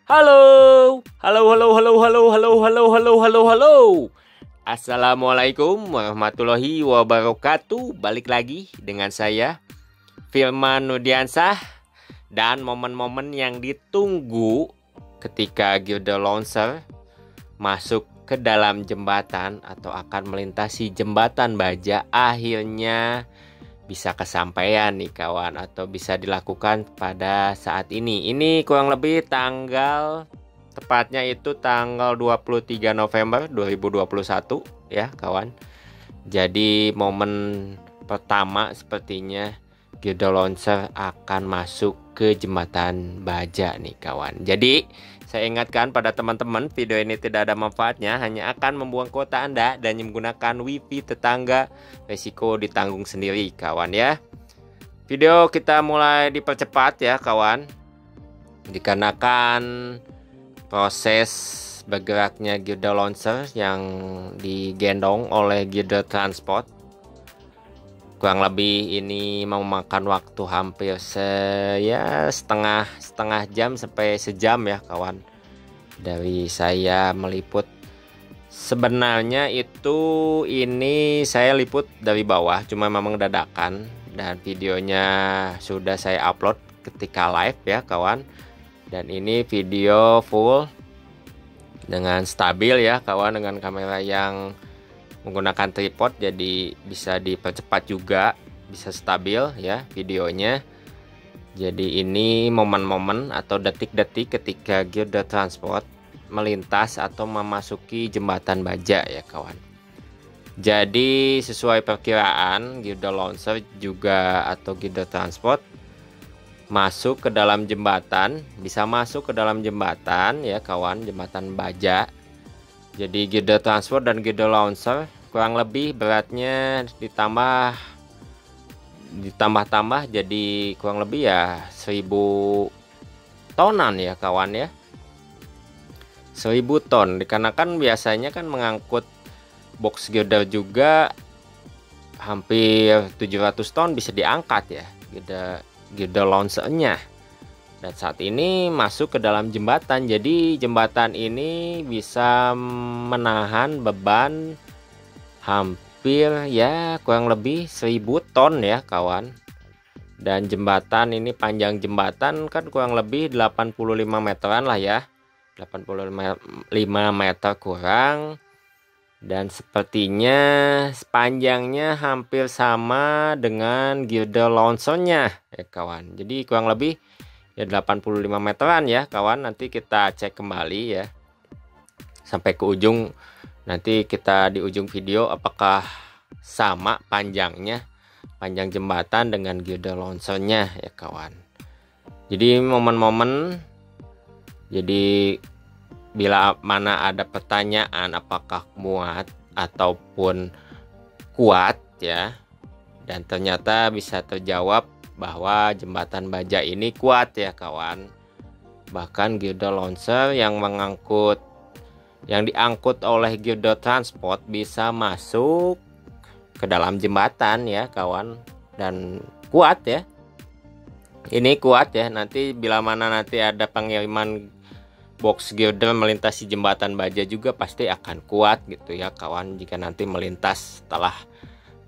Halo, halo, halo, halo, halo, halo, halo, halo, halo, halo. Assalamualaikum warahmatullahi wabarakatuh. Balik lagi dengan saya, Firman Nudiansah. Dan momen-momen yang ditunggu ketika Geode Launcher masuk ke dalam jembatan atau akan melintasi jembatan baja akhirnya bisa kesampaian nih kawan, atau bisa dilakukan pada saat ini. Ini kurang lebih tepatnya itu tanggal 23 November 2021 ya kawan. Jadi momen pertama sepertinya Geode Launcher akan masuk ke jembatan baja nih kawan. Jadi saya ingatkan pada teman-teman, video ini tidak ada manfaatnya, hanya akan membuang kuota Anda dan menggunakan wifi tetangga. Resiko ditanggung sendiri kawan ya. Video kita mulai dipercepat ya kawan, dikarenakan proses bergeraknya Geode Launcher yang digendong oleh Geode Transport. Kurang lebih ini memakan waktu hampir setengah jam sampai sejam ya kawan, dari saya meliput. Sebenarnya ini saya liput dari bawah, cuma memang dadakan, dan videonya sudah saya upload ketika live ya kawan. Dan ini video full dengan stabil ya kawan, dengan kamera yang menggunakan tripod, jadi bisa dipercepat juga, bisa stabil ya videonya. Jadi ini momen-momen atau detik-detik ketika Geode Transport melintas atau memasuki jembatan baja ya kawan. Jadi sesuai perkiraan, Geode Launcher juga atau Geode Transport masuk ke dalam jembatan, bisa masuk ke dalam jembatan ya kawan, jembatan baja. Jadi Geode Transport dan Geode Launcher kurang lebih beratnya ditambah jadi kurang lebih ya 1000 tonan ya kawan ya. 1000 ton, dikarenakan biasanya kan mengangkut box girder juga hampir 700 ton bisa diangkat ya Geode Launcher-nya. Dan saat ini masuk ke dalam jembatan, jadi jembatan ini bisa menahan beban hampir ya kurang lebih 1000 ton ya kawan. Dan jembatan ini, panjang jembatan kan kurang lebih 85 meteran lah ya, 85 meter kurang. Dan sepertinya sepanjangnya hampir sama dengan Geode Launcher-nya ya kawan. Jadi kurang lebih ya 85 meteran ya kawan. Nanti kita cek kembali ya sampai ke ujung. Nanti kita di ujung video apakah sama panjang jembatan dengan Geode Launcher-nya ya kawan. Jadi momen-momen, jadi bila mana ada pertanyaan apakah muat ataupun kuat ya, dan ternyata bisa terjawab bahwa jembatan baja ini kuat ya kawan. Bahkan Geode Launcher yang diangkut oleh Geode Transport bisa masuk ke dalam jembatan ya kawan, dan kuat ya. Ini kuat ya, nanti bila mana nanti ada pengiriman box girder melintasi jembatan baja juga pasti akan kuat gitu ya kawan, jika nanti melintas setelah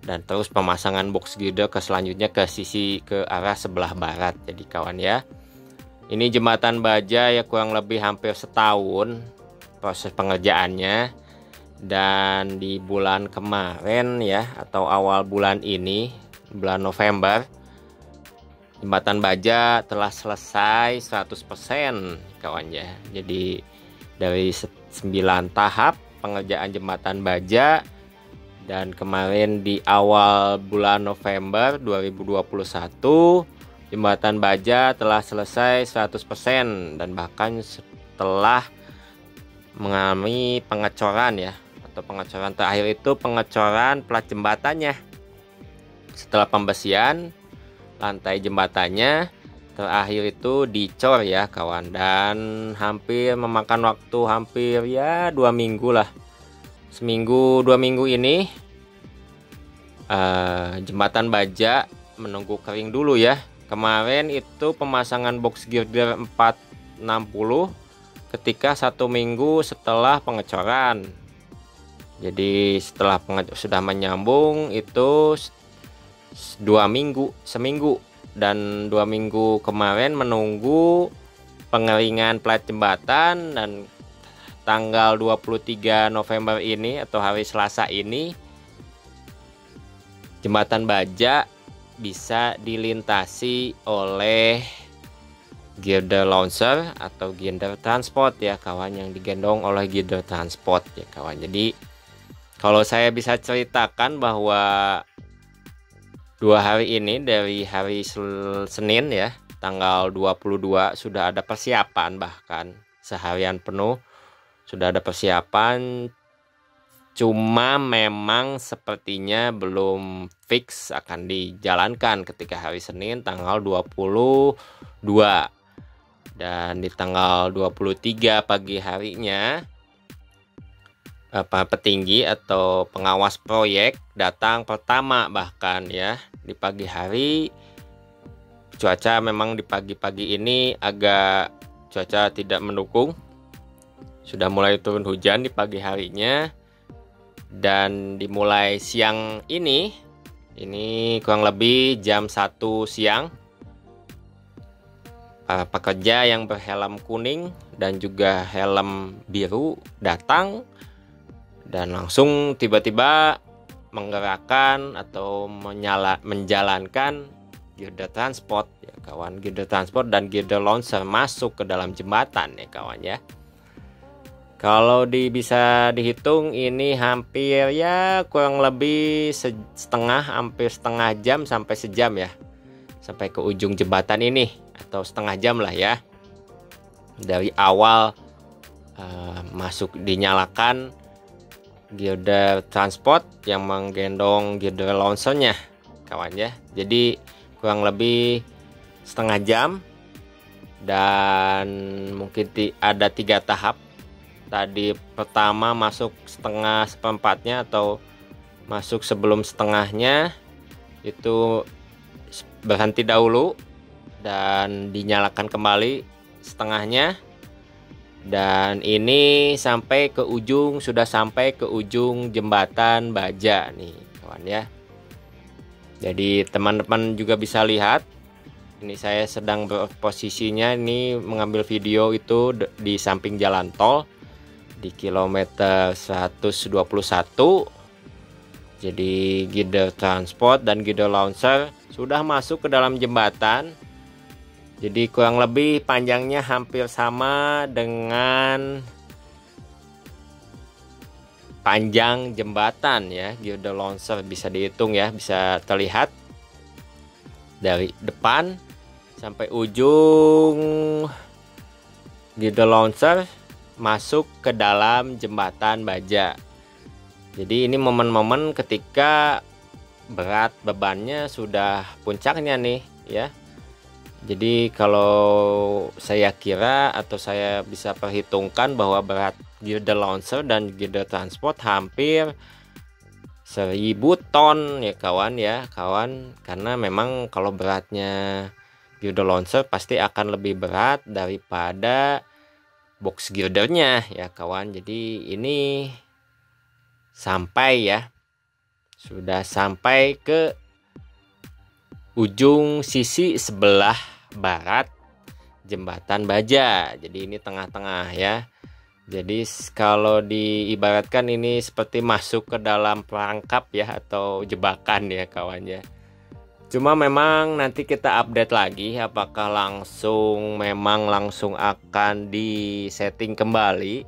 dan terus pemasangan box girder ke selanjutnya ke arah sebelah barat. Jadi kawan ya, ini jembatan baja ya kurang lebih hampir setahun proses pengerjaannya. Dan di bulan kemarin ya, atau awal bulan ini, bulan November, jembatan baja telah selesai 100% kawan ya. Jadi dari 9 tahap pengerjaan jembatan baja, dan kemarin di awal bulan November 2021 jembatan baja telah selesai 100%, dan bahkan setelah mengalami pengecoran ya, atau pengecoran terakhir itu pengecoran plat jembatannya. Setelah pembersihan lantai jembatannya terakhir itu dicor ya kawan, dan hampir memakan waktu hampir ya 2 minggu lah. Seminggu 2 minggu ini jembatan baja menunggu kering dulu ya. Kemarin itu pemasangan box girder 460 ketika 1 minggu setelah pengecoran. Jadi setelah sudah menyambung itu 2 minggu, seminggu, dan 2 minggu kemarin menunggu pengeringan plat jembatan, dan tanggal 23 November ini atau hari Selasa ini jembatan Baja bisa dilintasi oleh girder launcher atau girder transport ya kawan, yang digendong oleh girder transport ya kawan. Jadi kalau saya bisa ceritakan bahwa 2 hari ini dari hari Senin ya tanggal 22 sudah ada persiapan, bahkan seharian penuh sudah ada persiapan, cuma memang sepertinya belum fix akan dijalankan ketika hari Senin tanggal 22. Dan di tanggal 23 pagi harinya petinggi atau pengawas proyek datang pertama, bahkan ya di pagi hari. Cuaca memang di pagi-pagi ini agak cuaca tidak mendukung, sudah mulai turun hujan di pagi harinya, dan dimulai siang ini kurang lebih jam 1 siang para pekerja yang berhelm kuning dan juga helm biru datang dan langsung tiba-tiba menggerakkan atau menjalankan girder transport ya kawan, girder transport dan girder launcher masuk ke dalam jembatan ya kawan ya. Kalau bisa dihitung ini hampir ya kurang lebih hampir setengah jam sampai sejam ya, sampai ke ujung jembatan ini, atau setengah jam lah ya, dari awal masuk dinyalakan girder transport yang menggendong girder launchernya kawan ya. Jadi kurang lebih setengah jam, dan mungkin ada 3 tahap. Tadi pertama masuk seperempatnya atau masuk sebelum setengahnya, itu berhenti dahulu dan dinyalakan kembali setengahnya, dan ini sampai ke ujung, sudah sampai ke ujung jembatan Baja nih kawan ya. Jadi teman-teman juga bisa lihat ini saya sedang berposisinya ini mengambil video itu di samping jalan tol di kilometer 121. Jadi girder transport dan girder launcher sudah masuk ke dalam jembatan. Jadi kurang lebih panjangnya hampir sama dengan panjang jembatan ya. Girder launcher bisa dihitung ya, bisa terlihat dari depan sampai ujung girder launcher masuk ke dalam jembatan Baja. Jadi ini momen-momen ketika berat bebannya sudah puncaknya nih ya. Jadi kalau saya kira atau saya bisa perhitungkan bahwa berat girder launcher dan girder transport hampir 1000 ton ya kawan, karena memang kalau beratnya girder launcher pasti akan lebih berat daripada box girdernya ya kawan. Jadi ini sudah sampai ke ujung sisi sebelah barat jembatan Baja. Jadi ini tengah-tengah ya. Jadi kalau diibaratkan ini seperti masuk ke dalam perangkap ya, atau jebakan ya kawan ya. Cuma memang nanti kita update lagi apakah memang langsung akan disetting kembali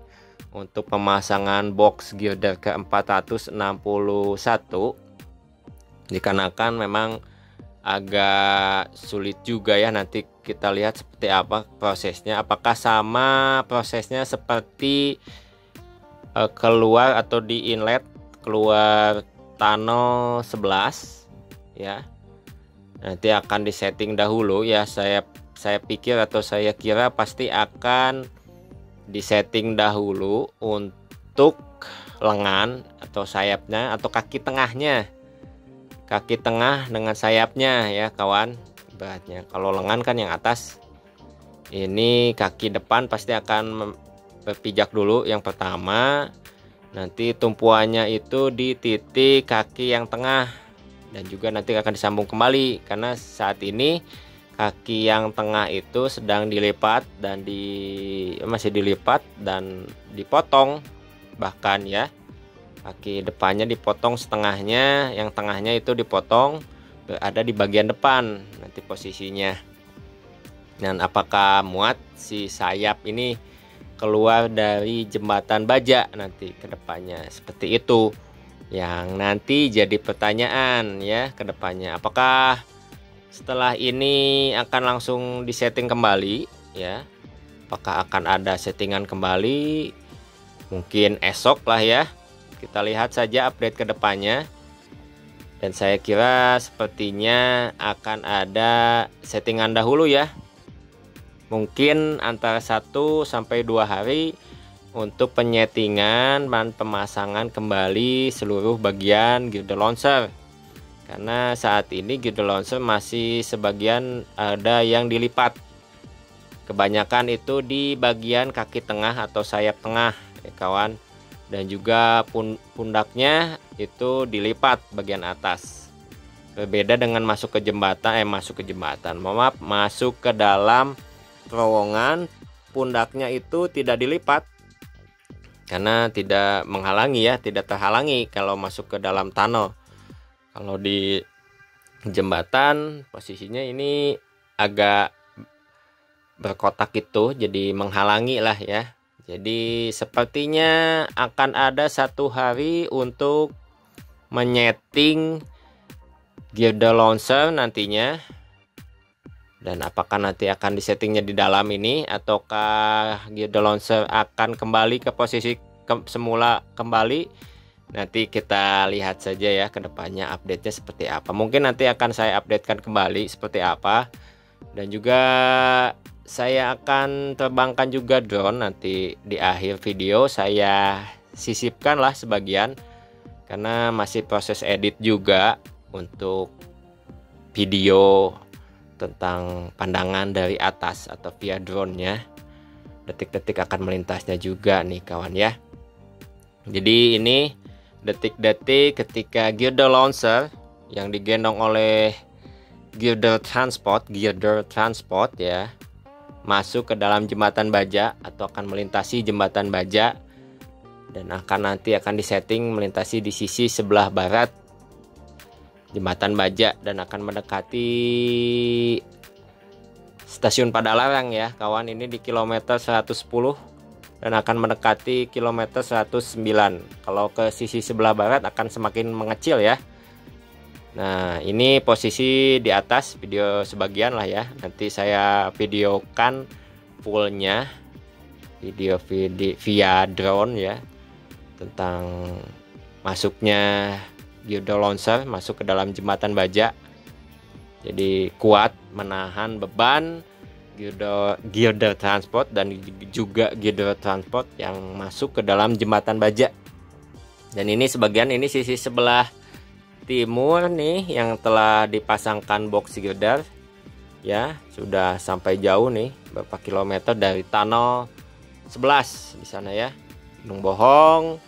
untuk pemasangan box girder ke 461, dikarenakan memang agak sulit juga ya. Nanti kita lihat seperti apa prosesnya, apakah sama prosesnya seperti keluar atau di inlet keluar tunnel 11 ya. Nanti akan disetting dahulu ya, saya pikir atau saya kira pasti akan disetting dahulu untuk lengan atau sayapnya atau kaki tengahnya, kaki tengah dengan sayapnya ya kawan. Beratnya kalau lengan kan yang atas, ini kaki depan pasti akan berpijak dulu yang pertama. Nanti tumpuannya itu di titik kaki yang tengah, dan juga nanti akan disambung kembali karena saat ini kaki yang tengah itu sedang dilipat dan masih dilipat dan dipotong, bahkan ya kaki depannya dipotong setengahnya, yang tengahnya itu dipotong berada di bagian depan nanti posisinya. Dan apakah muat si sayap ini keluar dari jembatan baja nanti ke depannya, seperti itu yang nanti jadi pertanyaan ya ke depannya. Apakah setelah ini akan langsung disetting kembali ya? Apakah akan ada settingan kembali? Mungkin esok lah ya. Kita lihat saja update ke depannya. Dan saya kira sepertinya akan ada settingan dahulu ya. Mungkin antara 1 sampai 2 hari untuk penyetingan dan pemasangan kembali seluruh bagian girder launcher. Karena saat ini girder launcher masih sebagian ada yang dilipat. Kebanyakan itu di bagian kaki tengah atau sayap tengah ya kawan. Dan juga pundaknya itu dilipat bagian atas. Berbeda dengan masuk ke jembatan, masuk ke dalam terowongan, pundaknya itu tidak dilipat karena tidak menghalangi ya, tidak terhalangi kalau masuk ke dalam tunnel. Kalau di jembatan posisinya ini agak berkotak itu, jadi menghalangi lah ya. Jadi sepertinya akan ada 1 hari untuk menyeting girder launcher nantinya. Dan apakah nanti akan disettingnya di dalam ini, ataukah girder launcher akan kembali ke posisi semula kembali? Nanti kita lihat saja ya ke depannya update-nya seperti apa. Mungkin nanti akan saya updatekan kembali seperti apa. Dan juga saya akan terbangkan juga drone nanti di akhir video. Saya sisipkan lah sebagian karena masih proses edit juga untuk video tentang pandangan dari atas atau via drone-nya. Detik-detik akan melintasnya juga nih kawan ya. Jadi ini detik-detik ketika girder launcher yang digendong oleh girder transport ya masuk ke dalam jembatan baja atau akan melintasi jembatan baja, dan nanti akan disetting melintasi di sisi sebelah barat jembatan baja dan akan mendekati stasiun Padalarang ya kawan. Ini di kilometer 110 dan akan mendekati kilometer 109. Kalau ke sisi sebelah barat akan semakin mengecil ya. Nah ini posisi di atas, video sebagian lah ya, nanti saya videokan fullnya, video via drone ya, tentang masuknya girder launcher masuk ke dalam jembatan baja. Jadi kuat menahan beban girder transport dan juga girder transport yang masuk ke dalam jembatan baja. Dan ini sebagian, ini sisi sebelah timur nih yang telah dipasangkan box girder ya, sudah sampai jauh nih beberapa kilometer dari tunnel 11 di sana ya, Gunung Bohong,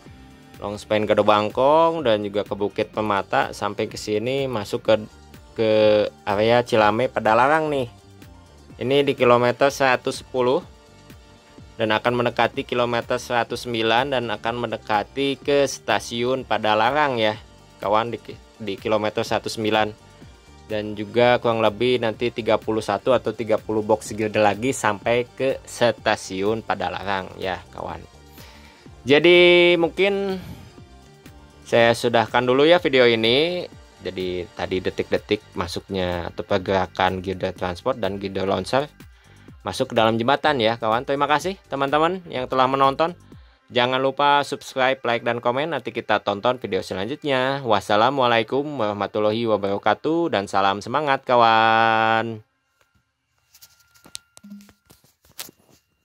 Longspan Gado Bangkong, dan juga ke Bukit Permata sampai ke sini masuk ke area Cilame Padalarang nih. Ini di kilometer 110 dan akan mendekati kilometer 109 dan akan mendekati ke stasiun Padalarang ya kawan, di kilometer 19, dan juga kurang lebih nanti 31 atau 30 box girder lagi sampai ke stasiun Padalarang ya kawan. Jadi mungkin saya sudahkan dulu ya video ini. Jadi tadi detik-detik masuknya atau pergerakan girder transport dan girder launcher masuk ke dalam jembatan ya kawan. Terima kasih teman-teman yang telah menonton. Jangan lupa subscribe, like, dan komen. Nanti kita tonton video selanjutnya. Wassalamualaikum warahmatullahi wabarakatuh dan salam semangat kawan.